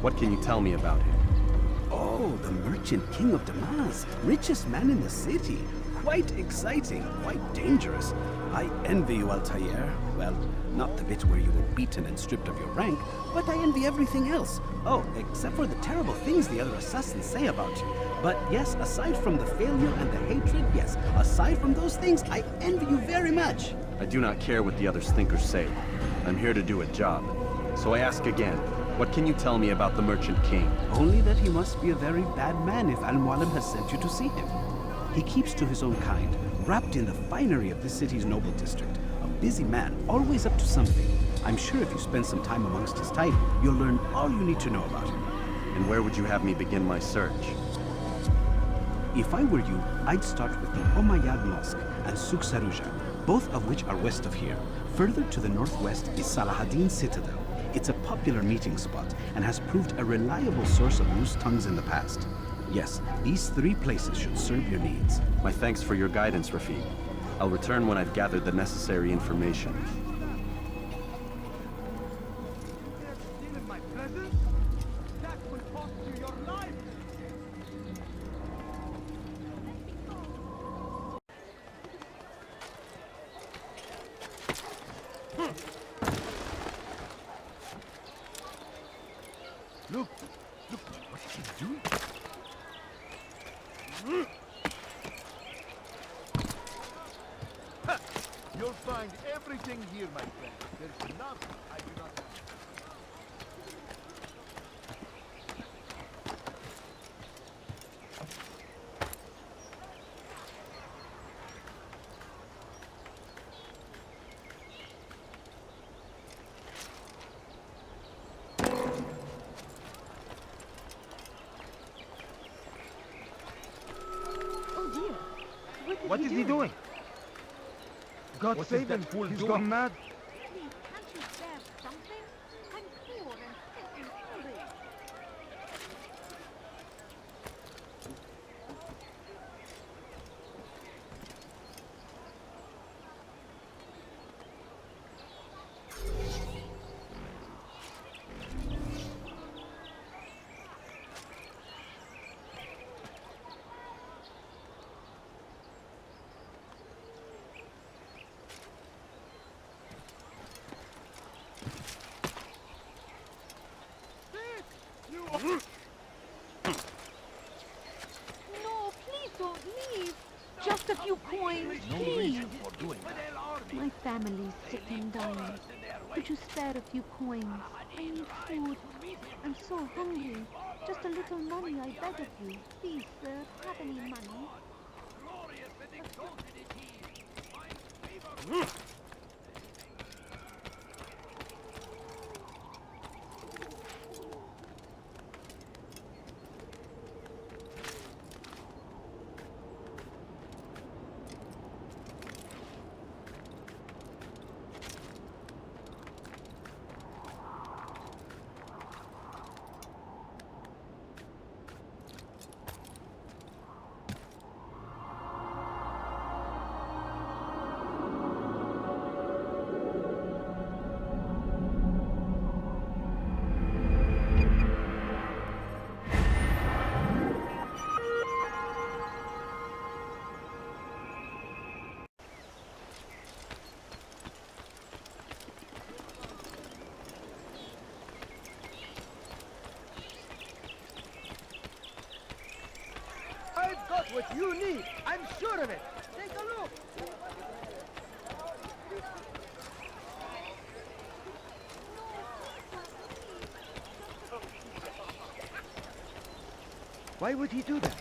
What can you tell me about him? Oh, the merchant king of Damas, richest man in the city. Quite exciting, quite dangerous. I envy you, Altair. Well, not the bit where you were beaten and stripped of your rank, but I envy everything else. Oh, except for the terrible things the other assassins say about you. But yes, aside from the failure and the hatred, yes, aside from those things, I envy you very much. I do not care what the others think or say. I'm here to do a job. So I ask again, what can you tell me about the Merchant King? Only that he must be a very bad man if Al-Mualim has sent you to see him. He keeps to his own kind, wrapped in the finery of this city's noble district. A busy man, always up to something. I'm sure if you spend some time amongst his type, you'll learn all you need to know about him. And where would you have me begin my search? If I were you, I'd start with the Umayyad Mosque and Souk Saruja, both of which are west of here. Further to the northwest is Salahaddin Citadel. It's a popular meeting spot and has proved a reliable source of loose tongues in the past. Yes, these 3 places should serve your needs. My thanks for your guidance, Rafiq. I'll return when I've gathered the necessary information. Look, what is he doing? You'll find everything here, my friend. There's nothing I do not have. What is he doing? God save him, he's gone mad. Please, can't you bear something? I'm poor and sick and hungry. No, please don't leave. Just a few coins, please. My family's sick and dying. Could you spare a few coins? I need food. I'm so hungry. Just a little money, I beg of you. Please, sir, have any money? I've got what you need. I'm sure of it. Take a look. Why would he do that?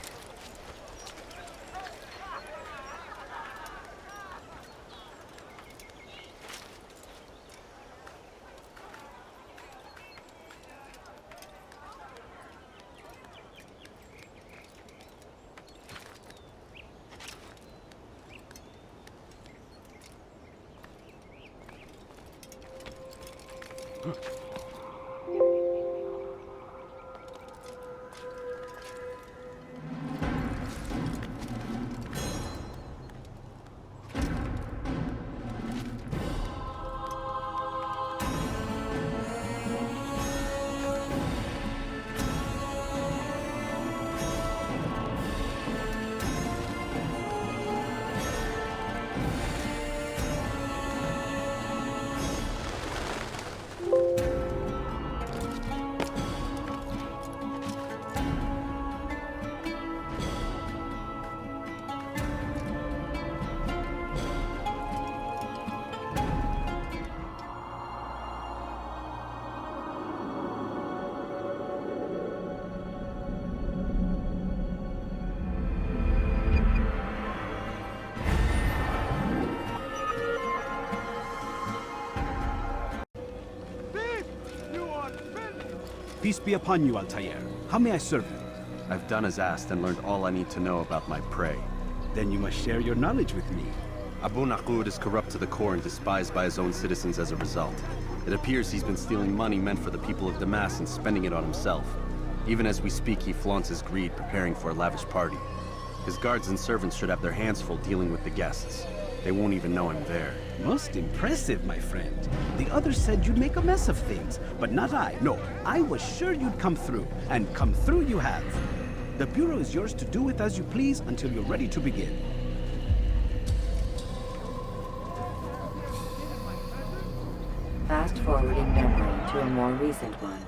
Peace be upon you, Altair. How may I serve you? I've done as asked and learned all I need to know about my prey. Then you must share your knowledge with me. Abu Naqud is corrupt to the core and despised by his own citizens as a result. It appears he's been stealing money meant for the people of Damas and spending it on himself. Even as we speak, he flaunts his greed, preparing for a lavish party. His guards and servants should have their hands full dealing with the guests. They won't even know I'm there. Most impressive, my friend. The others said you'd make a mess of things, but not I. No, I was sure you'd come through, and come through you have. The Bureau is yours to do with as you please until you're ready to begin. Fast forwarding memory to a more recent one.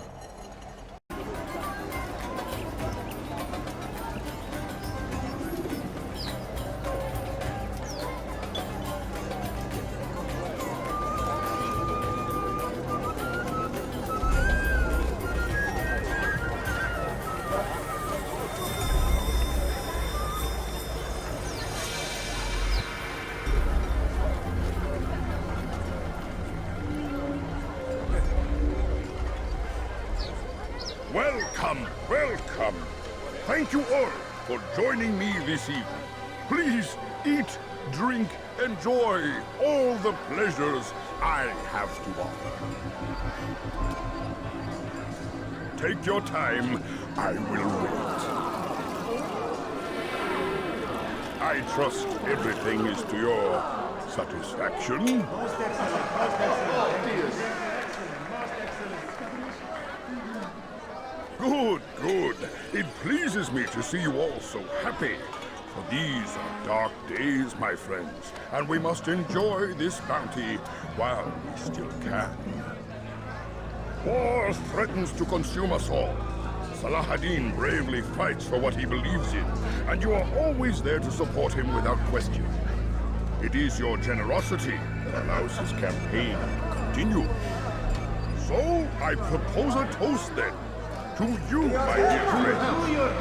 Welcome, welcome. Thank you all for joining me this evening. Please eat, drink, enjoy all the pleasures I have to offer. Take your time, I will wait. I trust everything is to your satisfaction. Good, good. It pleases me to see you all so happy. For these are dark days, my friends, and we must enjoy this bounty while we still can. War threatens to consume us all. Salah ad-Din bravely fights for what he believes in, and you are always there to support him without question. It is your generosity that allows his campaign to continue. So, I propose a toast then. To you, my dear friends, who have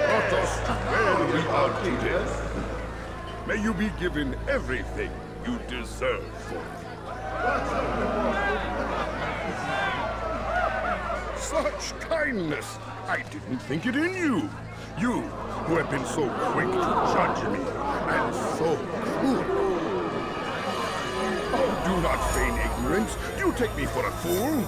brought us to where we are today. May you be given everything you deserve for it. Such kindness! I didn't think it in you. You, who have been so quick to judge me, and so cruel. Oh, do not feign ignorance. Do you take me for a fool?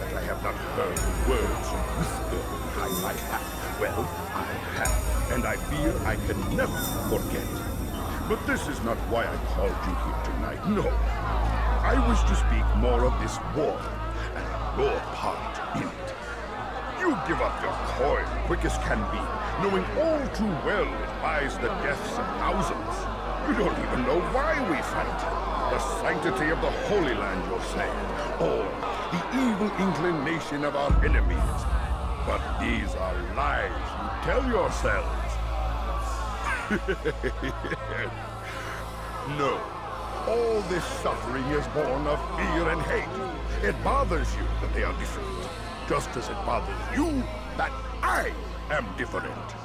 I have not heard words whispered behind my back. Well, I have, and I fear I can never forget. But this is not why I called you here tonight. No. I wish to speak more of this war, and your part in it. You give up your coin quick as can be, knowing all too well it buys the deaths of thousands. You don't even know why we fight. The sanctity of the Holy Land, you'll say, or the evil inclination of our enemies. But these are lies you tell yourselves. No. All this suffering is born of fear and hate. It bothers you that they are different, just as it bothers you that I am different.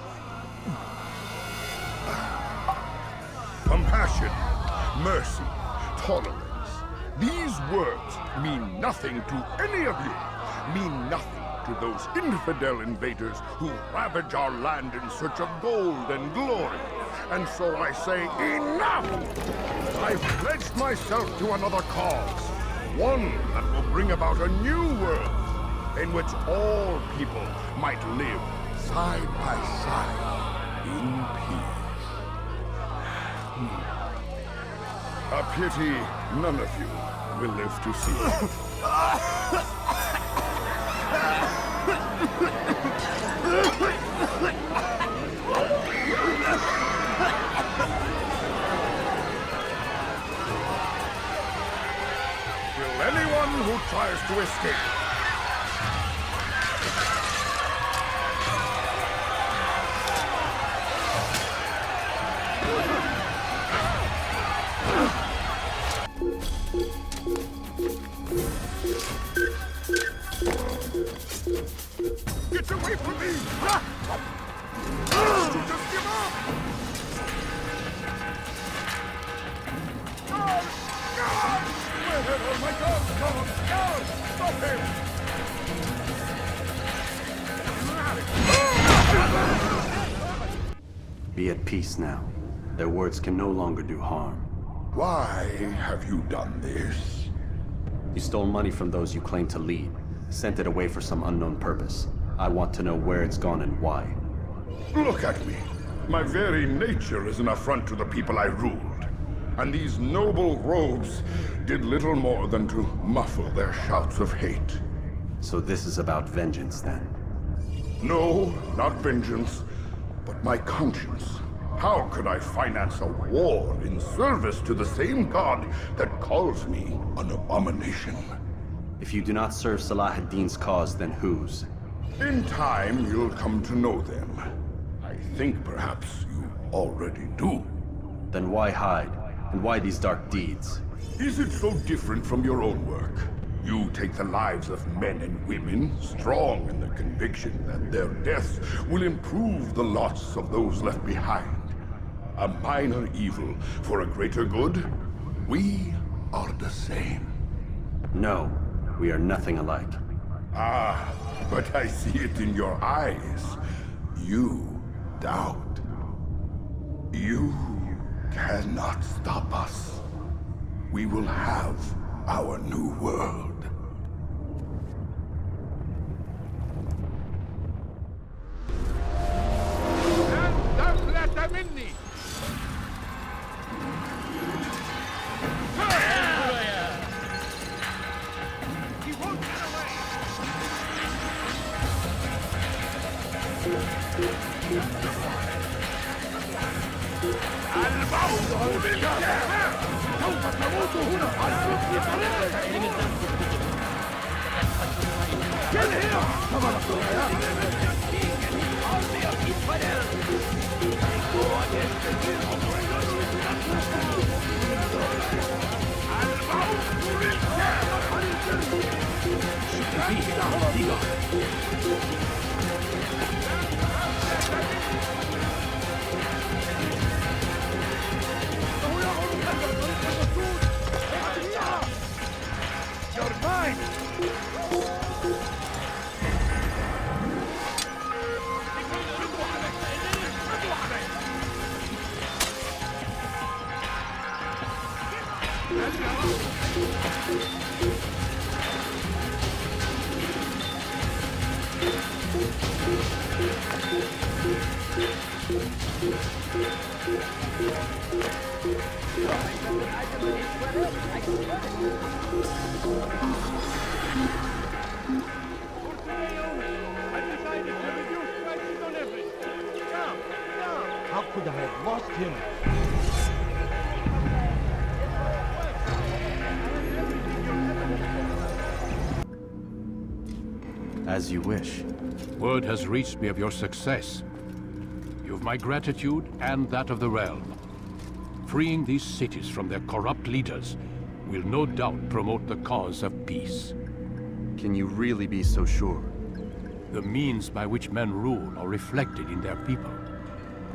Compassion, mercy, tolerance. These words mean nothing to any of you, mean nothing to those infidel invaders who ravage our land in search of gold and glory. And so I say, enough! I've pledged myself to another cause, one that will bring about a new world in which all people might live side by side in peace. A pity none of you will live to see it. Will anyone who tries to escape get away from me! You just give up! God! God! Oh my God! God! God! Stop him! Be at peace now. Their words can no longer do harm. Why have you done this? You stole money from those you claim to lead, sent it away for some unknown purpose. I want to know where it's gone and why. Look at me. My very nature is an affront to the people I ruled. And these noble robes did little more than to muffle their shouts of hate. So this is about vengeance, then? No, not vengeance, but my conscience. How could I finance a war in service to the same god that calls me an abomination? If you do not serve Salah ad-Din's cause, then whose? In time, you'll come to know them. I think perhaps you already do. Then why hide? And why these dark deeds? Is it so different from your own work? You take the lives of men and women, strong in the conviction that their deaths will improve the lots of those left behind. A minor evil for a greater good? We are the same. No, we are nothing alike. Ah, but I see it in your eyes. You doubt. You cannot stop us. We will have our new world. How could I have lost him? As you wish. Word has reached me of your success. You've my gratitude and that of the realm. Freeing these cities from their corrupt leaders will no doubt promote the cause of peace. Can you really be so sure? The means by which men rule are reflected in their people.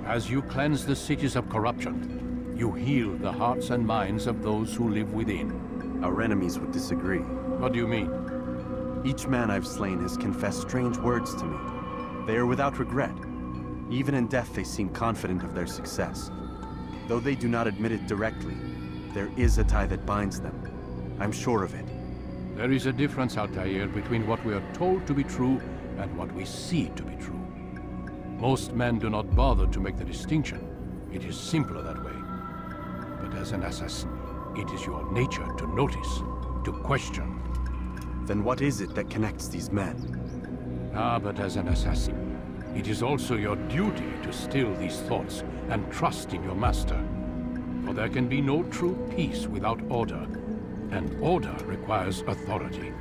As you cleanse the cities of corruption, you heal the hearts and minds of those who live within. Our enemies would disagree. What do you mean? Each man I've slain has confessed strange words to me. They are without regret. Even in death they seem confident of their success. Though they do not admit it directly, there is a tie that binds them. I'm sure of it. There is a difference, Altair, between what we are told to be true and what we see to be true. Most men do not bother to make the distinction. It is simpler that way. But as an assassin, it is your nature to notice, to question. Then what is it that connects these men? Ah, but as an assassin, it is also your duty to still these thoughts and trust in your master. For there can be no true peace without order, and order requires authority.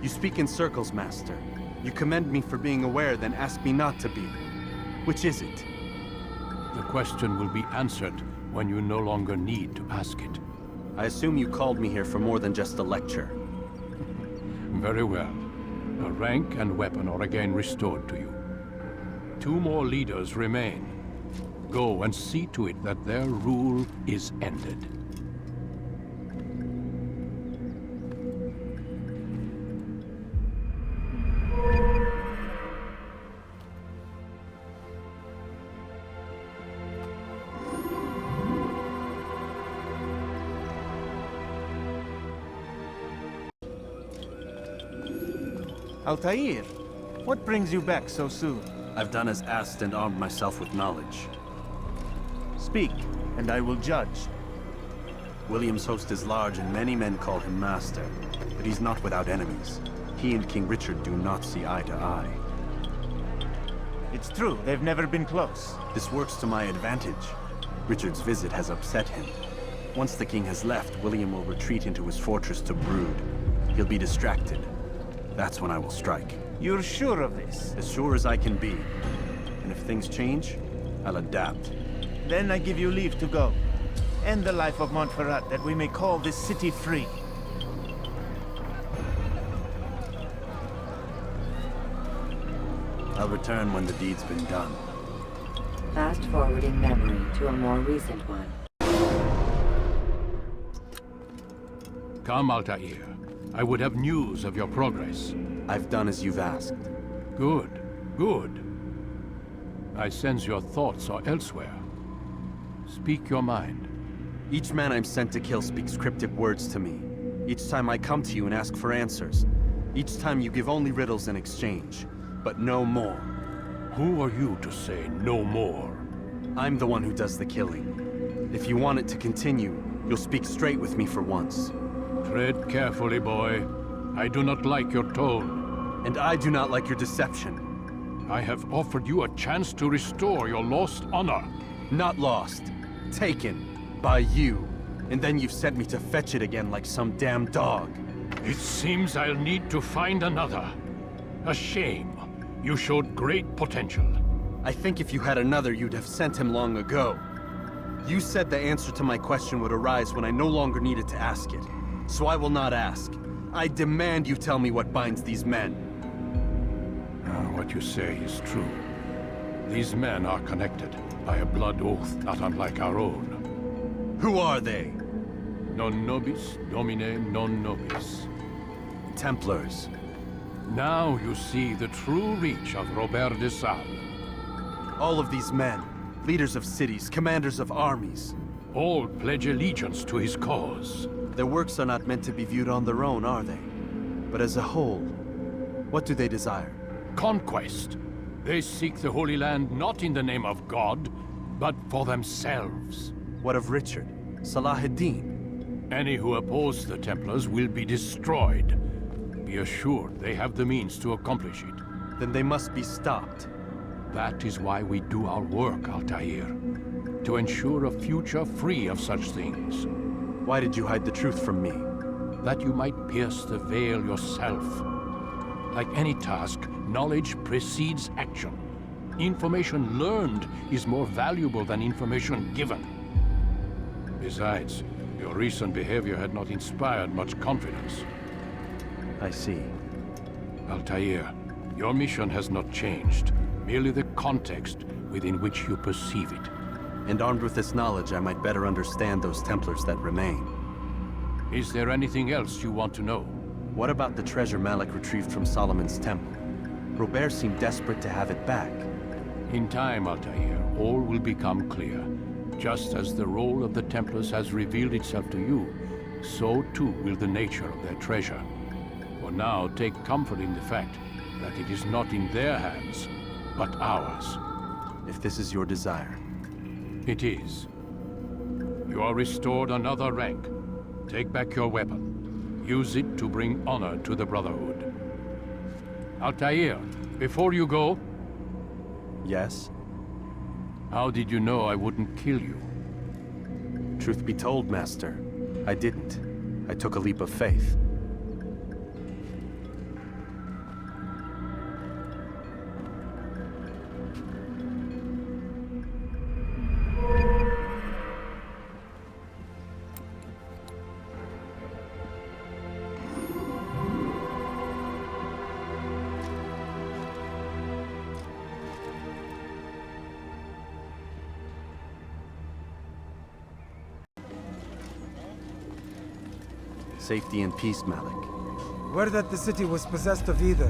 You speak in circles, Master. You commend me for being aware, then ask me not to be. Which is it? The question will be answered when you no longer need to ask it. I assume you called me here for more than just a lecture. Very well. A rank and weapon are again restored to you. 2 more leaders remain. Go and see to it that their rule is ended. Altair, what brings you back so soon? I've done as asked and armed myself with knowledge. Speak, and I will judge. William's host is large and many men call him master, but he's not without enemies. He and King Richard do not see eye to eye. It's true, they've never been close. This works to my advantage. Richard's visit has upset him. Once the king has left, William will retreat into his fortress to brood. He'll be distracted. That's when I will strike. You're sure of this? As sure as I can be. And if things change, I'll adapt. Then I give you leave to go. End the life of Montferrat, that we may call this city free. I'll return when the deed's been done. Fast-forwarding memory to a more recent one. Come, Altair. I would have news of your progress. I've done as you've asked. Good, good. I sense your thoughts are elsewhere. Speak your mind. Each man I'm sent to kill speaks cryptic words to me. Each time I come to you and ask for answers. Each time you give only riddles in exchange, but no more. Who are you to say no more? I'm the one who does the killing. If you want it to continue, you'll speak straight with me for once. Tread carefully, boy. I do not like your tone. And I do not like your deception. I have offered you a chance to restore your lost honor. Not lost. Taken. By you. And then you've sent me to fetch it again like some damn dog. It seems I'll need to find another. A shame. You showed great potential. I think if you had another, you'd have sent him long ago. You said the answer to my question would arise when I no longer needed to ask it. So I will not ask. I demand you tell me what binds these men. What you say is true. These men are connected by a blood oath not unlike our own. Who are they? Non nobis, domine non nobis. Templars. Now you see the true reach of Robert de Sales. All of these men, leaders of cities, commanders of armies. All pledge allegiance to his cause. Their works are not meant to be viewed on their own, are they? But as a whole, what do they desire? Conquest. They seek the Holy Land not in the name of God, but for themselves. What of Richard? Salah ad-Din? Any who oppose the Templars will be destroyed. Be assured they have the means to accomplish it. Then they must be stopped. That is why we do our work, Altair. To ensure a future free of such things. Why did you hide the truth from me? That you might pierce the veil yourself. Like any task, knowledge precedes action. Information learned is more valuable than information given. Besides, your recent behavior had not inspired much confidence. I see. Altair, your mission has not changed. Merely the context within which you perceive it. And armed with this knowledge, I might better understand those Templars that remain. Is there anything else you want to know? What about the treasure Malik retrieved from Solomon's temple? Robert seemed desperate to have it back. In time, Altair, all will become clear. Just as the role of the Templars has revealed itself to you, so too will the nature of their treasure. For now, take comfort in the fact that it is not in their hands, but ours. If this is your desire. It is. You are restored another rank. Take back your weapon. Use it to bring honor to the Brotherhood. Altair, before you go... Yes? How did you know I wouldn't kill you? Truth be told, Master, I didn't. I took a leap of faith. Safety and peace, Malik. Word that the city was possessed of either.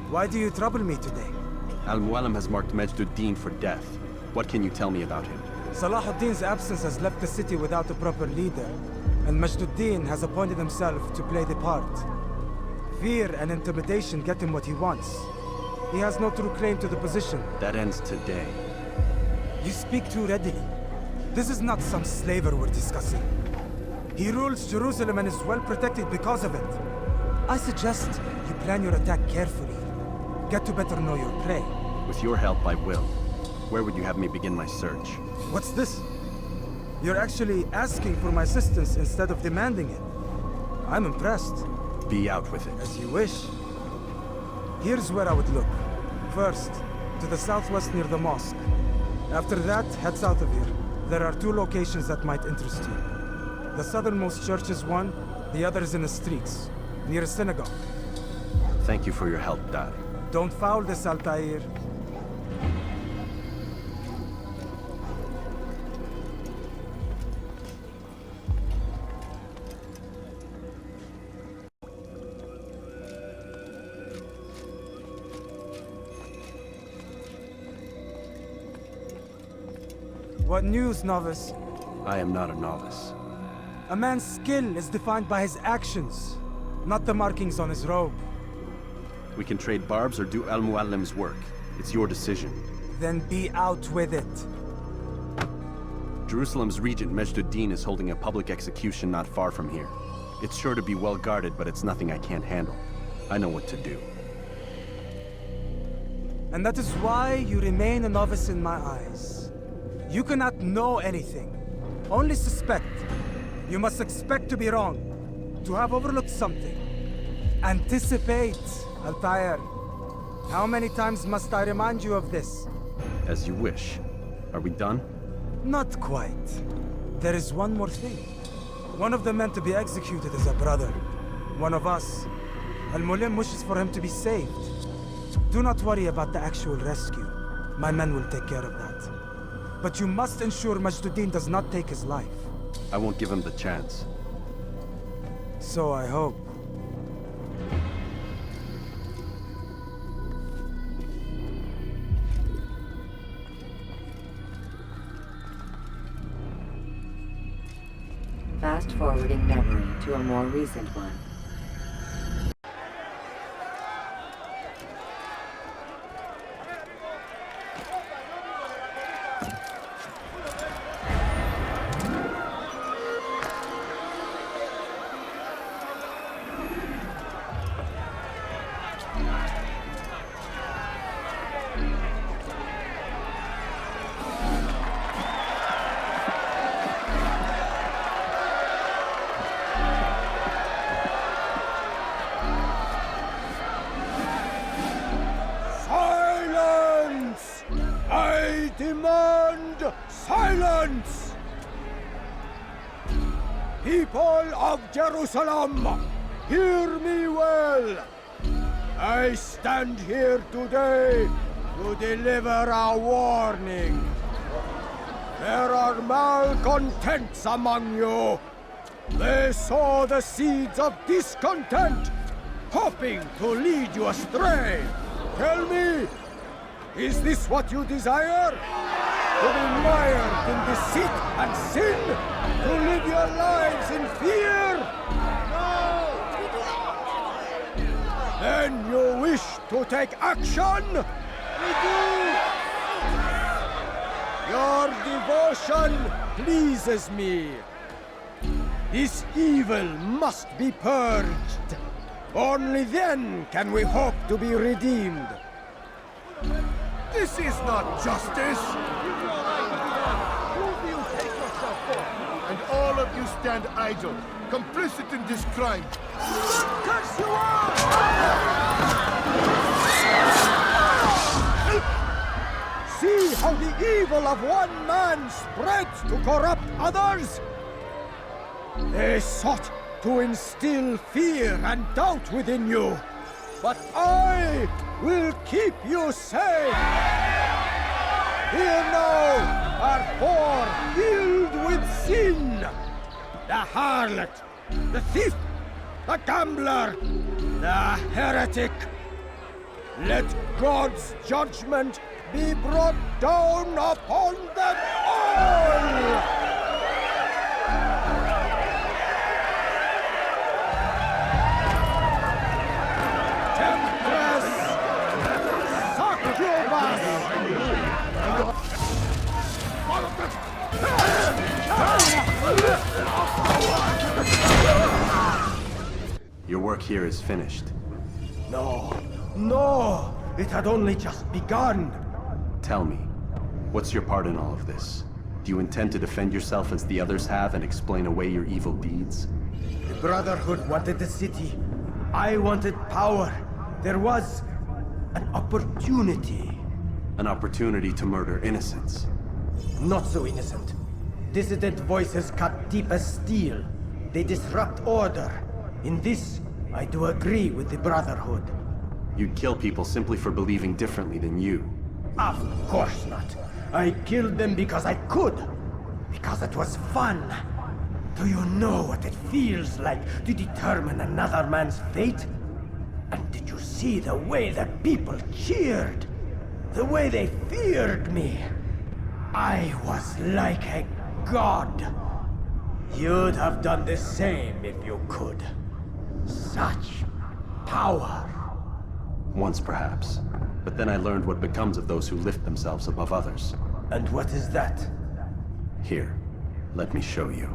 Why do you trouble me today? Al-Mualim has marked Majd-ud-Din for death. What can you tell me about him? Salah ad-Din's absence has left the city without a proper leader, and Majd-ud-Din has appointed himself to play the part. Fear and intimidation get him what he wants. He has no true claim to the position. That ends today. You speak too readily. This is not some slaver we're discussing. He rules Jerusalem and is well protected because of it. I suggest you plan your attack carefully. Get to better know your prey. With your help, I will. Where would you have me begin my search? What's this? You're actually asking for my assistance instead of demanding it. I'm impressed. Be out with it. As you wish. Here's where I would look. First, to the southwest near the mosque. After that, head south of here. There are 2 locations that might interest you. The southernmost church is one, the other is in the streets, near a synagogue. Thank you for your help, Dad. Don't foul this, Altair. What news, novice? I am not a novice. A man's skill is defined by his actions, not the markings on his robe. We can trade barbs or do Al-Muallim's work. It's your decision. Then be out with it. Jerusalem's regent, Majd-ud-Din, is holding a public execution not far from here. It's sure to be well guarded, but it's nothing I can't handle. I know what to do. And that is why you remain a novice in my eyes. You cannot know anything, only suspect. You must expect to be wrong, to have overlooked something. Anticipate, Altair. How many times must I remind you of this? As you wish. Are we done? Not quite. There is one more thing. One of the men to be executed is a brother. One of us. Al-Mulim wishes for him to be saved. Do not worry about the actual rescue. My men will take care of that. But you must ensure Majd-ud-Din does not take his life. I won't give him the chance. So I hope. Fast-forwarding memory to a more recent one. Demand silence! People of Jerusalem, hear me well. I stand here today to deliver a warning. There are malcontents among you. They sow the seeds of discontent, hoping to lead you astray. Tell me, is this what you desire? To be mired in deceit and sin? To live your lives in fear? No! Then you wish to take action? We do! Your devotion pleases me. This evil must be purged. Only then can we hope to be redeemed. This is not justice! Who do you take yourself for? And all of you stand idle, complicit in this crime. Curse you all! See how the evil of one man spreads to corrupt others? They sought to instill fear and doubt within you. But I will keep you safe! Here now are 4 filled with sin! The harlot, the thief, the gambler, the heretic. Let God's judgment be brought down upon them all! work here is finished. No, no! It had only just begun! Tell me, what's your part in all of this? Do you intend to defend yourself as the others have and explain away your evil deeds? The Brotherhood wanted the city. I wanted power. There was an opportunity. An opportunity to murder innocents. Not so innocent. Dissident voices cut deep as steel. They disrupt order. In this, I do agree with the Brotherhood. You'd kill people simply for believing differently than you. Of course not. I killed them because I could. Because it was fun. Do you know what it feels like to determine another man's fate? And did you see the way that people cheered? The way they feared me? I was like a god. You'd have done the same if you could. Such power. Once perhaps. But then I learned what becomes of those who lift themselves above others. And what is that? Here, let me show you.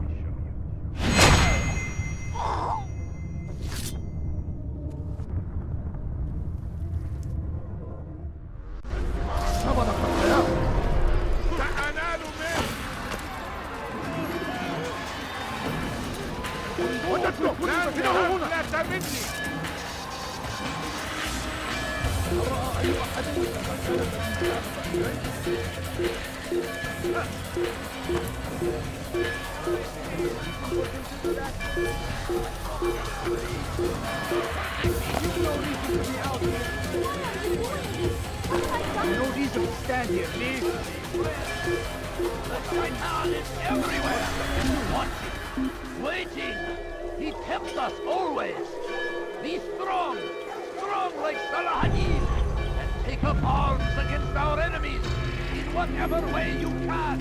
No reason to stand here, leave. My man is everywhere. Watching, waiting. He tempts us always. Be strong, strong like Salahadin, and take up arms against our enemies in whatever way you can.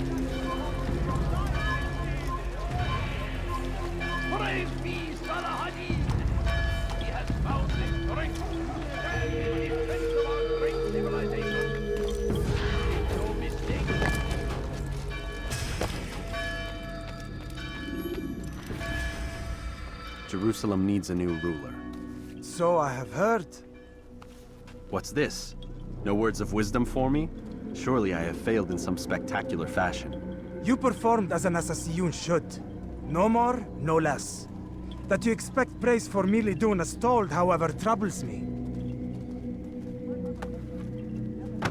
Praise be Salahadin. He has found the strength to stand in defense of our great civilization. Make no mistake. Jerusalem needs a new ruler. So I have heard. What's this? No words of wisdom for me? Surely I have failed in some spectacular fashion. You performed as an assassin should. No more, no less. That you expect praise for merely doing as told, however, troubles me.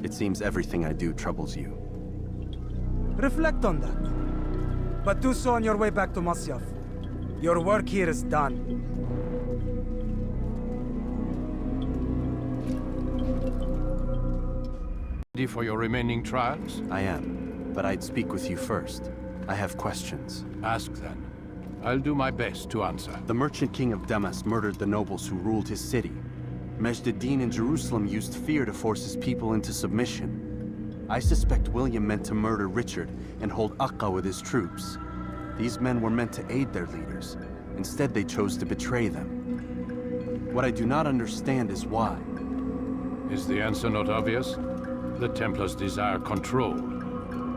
It seems everything I do troubles you. Reflect on that. But do so on your way back to Masyaf. Your work here is done. Ready for your remaining trials? I am, but I'd speak with you first. I have questions. Ask then. I'll do my best to answer. The merchant king of Damas murdered the nobles who ruled his city. Majd-ad-Din in Jerusalem used fear to force his people into submission. I suspect William meant to murder Richard and hold Aqqa with his troops. These men were meant to aid their leaders. Instead, they chose to betray them. What I do not understand is why. Is the answer not obvious? The Templars desire control.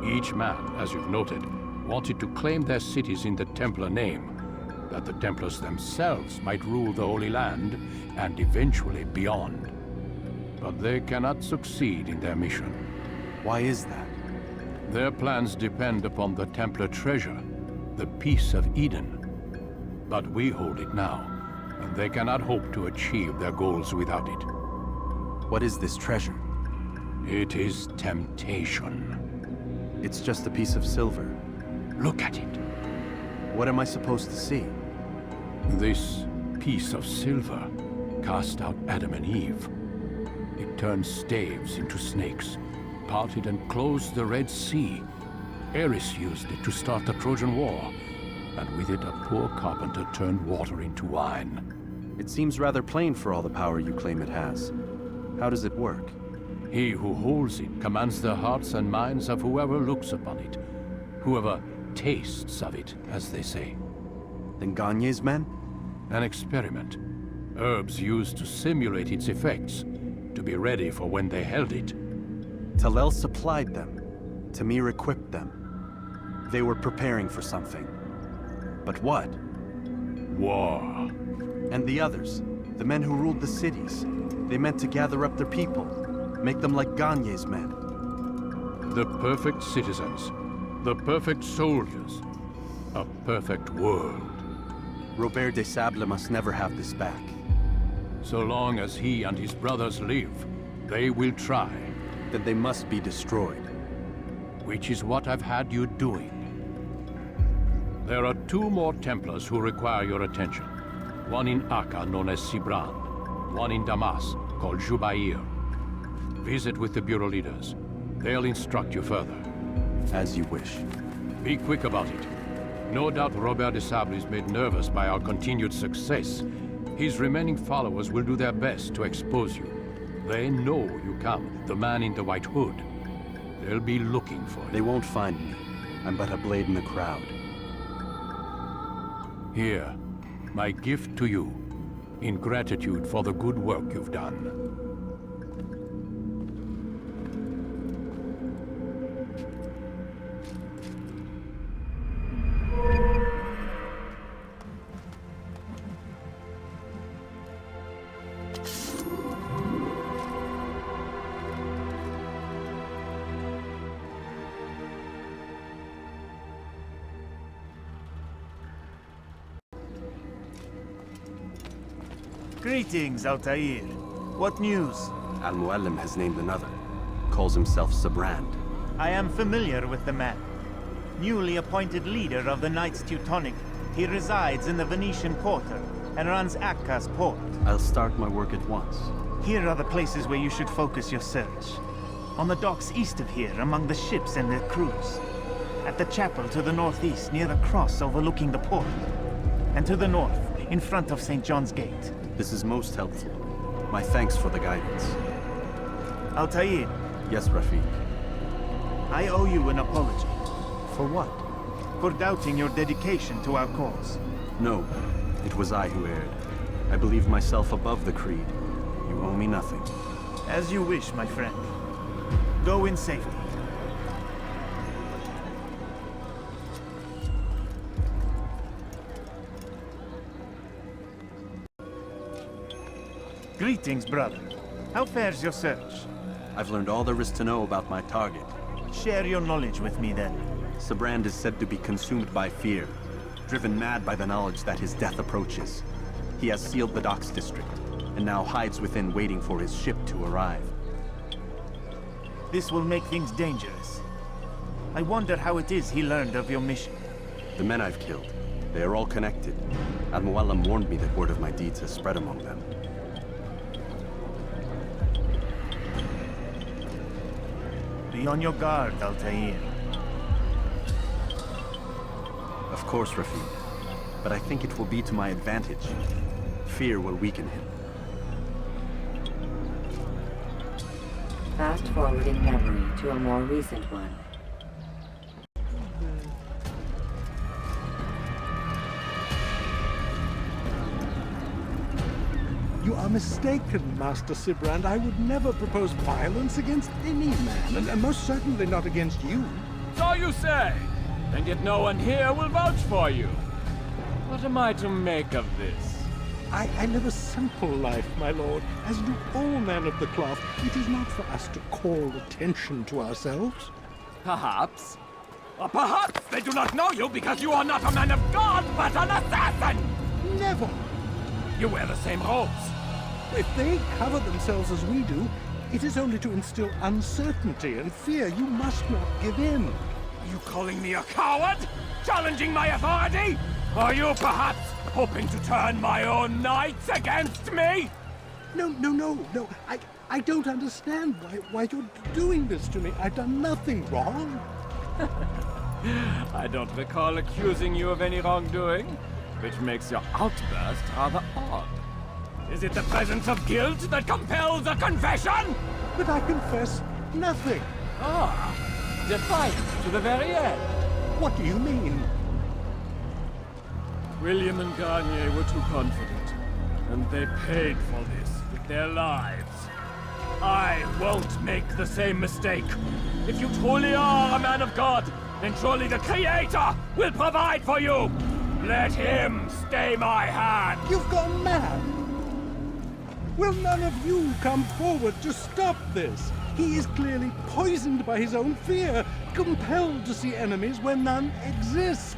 Each man, as you've noted, wanted to claim their cities in the Templar name, that the Templars themselves might rule the Holy Land and eventually beyond. But they cannot succeed in their mission. Why is that? Their plans depend upon the Templar treasure, the Peace of Eden. But we hold it now, and they cannot hope to achieve their goals without it. What is this treasure? It is temptation. It's just a piece of silver. Look at it. What am I supposed to see? This piece of silver cast out Adam and Eve. It turned staves into snakes, parted and closed the Red Sea. Eris used it to start the Trojan War, and with it a poor carpenter turned water into wine. It seems rather plain for all the power you claim it has. How does it work? He who holds it commands the hearts and minds of whoever looks upon it, whoever tastes of it, as they say. Then Gagne's men? An experiment. Herbs used to simulate its effects, to be ready for when they held it. Talel supplied them. Tamir equipped them. They were preparing for something. But what? War. And the others? The men who ruled the cities. They meant to gather up their people, make them like Gagne's men. The perfect citizens, the perfect soldiers, a perfect world. Robert de Sable must never have this back. So long as he and his brothers live, they will try. Then they must be destroyed. Which is what I've had you doing. There are 2 more Templars who require your attention. One in Acre, known as Sibran. One in Damas, called Jubair. Visit with the Bureau leaders. They'll instruct you further. As you wish. Be quick about it. No doubt Robert de Sable is made nervous by our continued success. His remaining followers will do their best to expose you. They know you come, the man in the white hood. They'll be looking for you. They won't find me. I'm but a blade in the crowd. Here, my gift to you, in gratitude for the good work you've done. Greetings, Altair. What news? Al-Mualim has named another. Calls himself Sabrand. I am familiar with the man. Newly appointed leader of the Knights Teutonic, he resides in the Venetian Quarter and runs Akka's port. I'll start my work at once. Here are the places where you should focus your search. On the docks east of here, among the ships and their crews. At the chapel to the northeast, near the cross overlooking the port. And to the north, in front of St. John's Gate. This is most helpful. My thanks for the guidance. Altair. Yes, Rafiq. I owe you an apology. For what? For doubting your dedication to our cause. No, it was I who erred. I believed myself above the Creed. You owe me nothing. As you wish, my friend. Go in safety. Greetings, brother. How fares your search? I've learned all there is to know about my target. Share your knowledge with me, then. Sabrand is said to be consumed by fear, driven mad by the knowledge that his death approaches. He has sealed the docks district, and now hides within waiting for his ship to arrive. This will make things dangerous. I wonder how it is he learned of your mission. The men I've killed, they are all connected. Al-Mualim warned me that word of my deeds has spread among them. Be on your guard, Altair. Of course, Rafiq. But I think it will be to my advantage. Fear will weaken him. Fast-forwarding memory to a more recent one. You are mistaken, Master Sibrand. I would never propose violence against any man, and most certainly not against you. So you say? And yet no one here will vouch for you. What am I to make of this? I live a simple life, my lord, as do all men of the cloth. It is not for us to call attention to ourselves. Perhaps. Or perhaps they do not know you because you are not a man of God, but an assassin! Never! You wear the same robes. If they cover themselves as we do, it is only to instill uncertainty and fear. You must not give in. You calling me a coward? Challenging my authority? Are you perhaps hoping to turn my own knights against me? No. I don't understand why you're doing this to me. I've done nothing wrong. I don't recall accusing you of any wrongdoing, which makes your outburst rather odd. Is it the presence of guilt that compels a confession? But I confess nothing. Ah, defiant to the very end. What do you mean? William and Garnier were too confident, and they paid for this with their lives. I won't make the same mistake. If you truly are a man of God, then surely the Creator will provide for you. Let him stay my hand. You've gone mad. Will none of you come forward to stop this? He is clearly poisoned by his own fear, compelled to see enemies where none exist.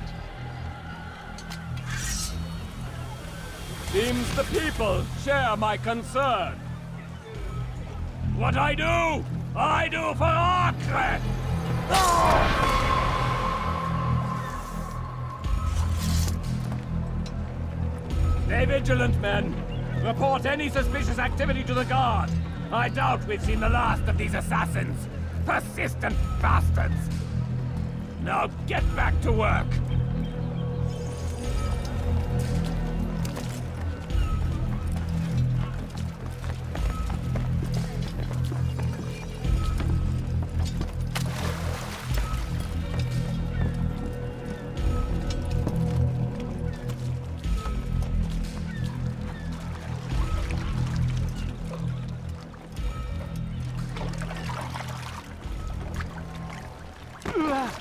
Seems the people share my concern. What I do for Acre! Stay vigilant, men. Report any suspicious activity to the guard. I doubt we've seen the last of these assassins. Persistent bastards. Now get back to work.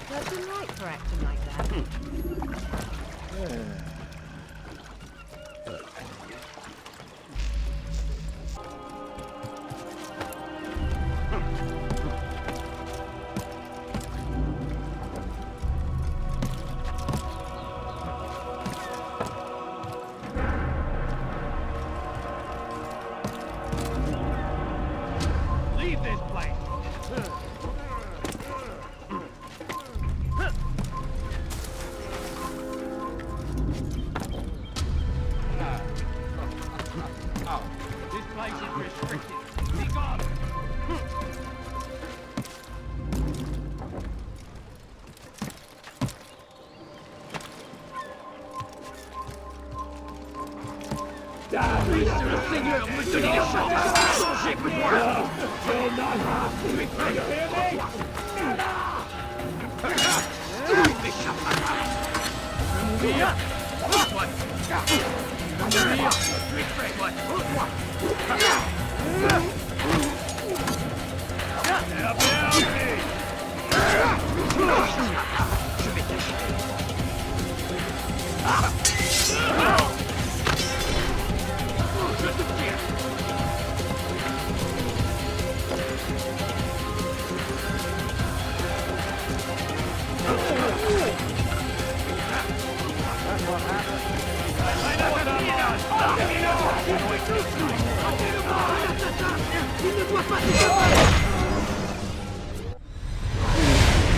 That's all right for acting like that. Leave this place! This place is restricted. Be gone!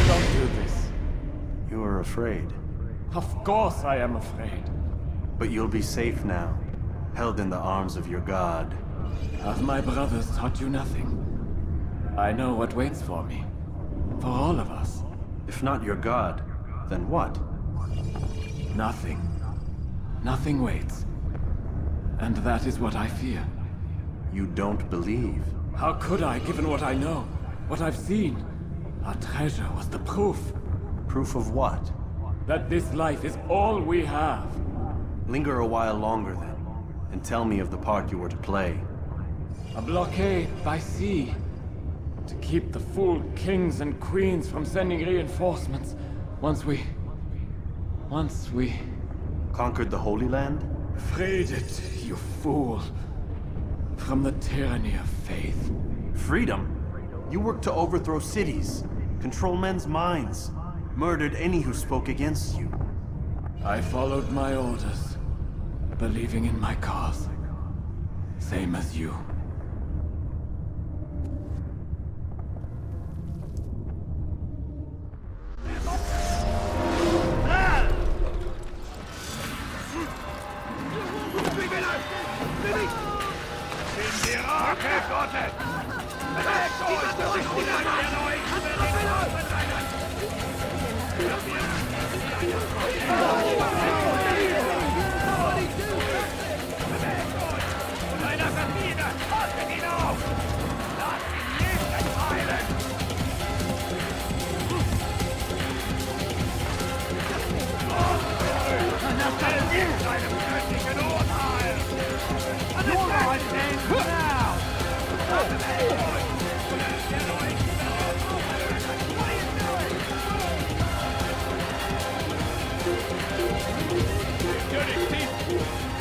Don't do this. You are afraid. Of course I am afraid. But you'll be safe now, held in the arms of your god. Have my brothers taught you nothing? I know what waits for me. For all of us. If not your god, then what? Nothing. Nothing waits. And that is what I fear. You don't believe. How could I, given what I know? What I've seen? Our treasure was the proof. Proof of what? That this life is all we have. Linger a while longer then, and tell me of the part you were to play. A blockade by sea. To keep the fool kings and queens from sending reinforcements. Once we... Conquered the Holy Land? Freed it, you fool. From the tyranny of faith. Freedom? You worked to overthrow cities, control men's minds, murdered any who spoke against you. I followed my orders, believing in my cause. Same as you.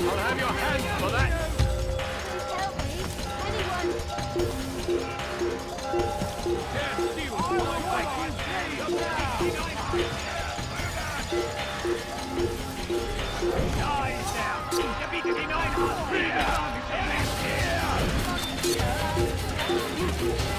I'll have your hands for that! Help me! Here!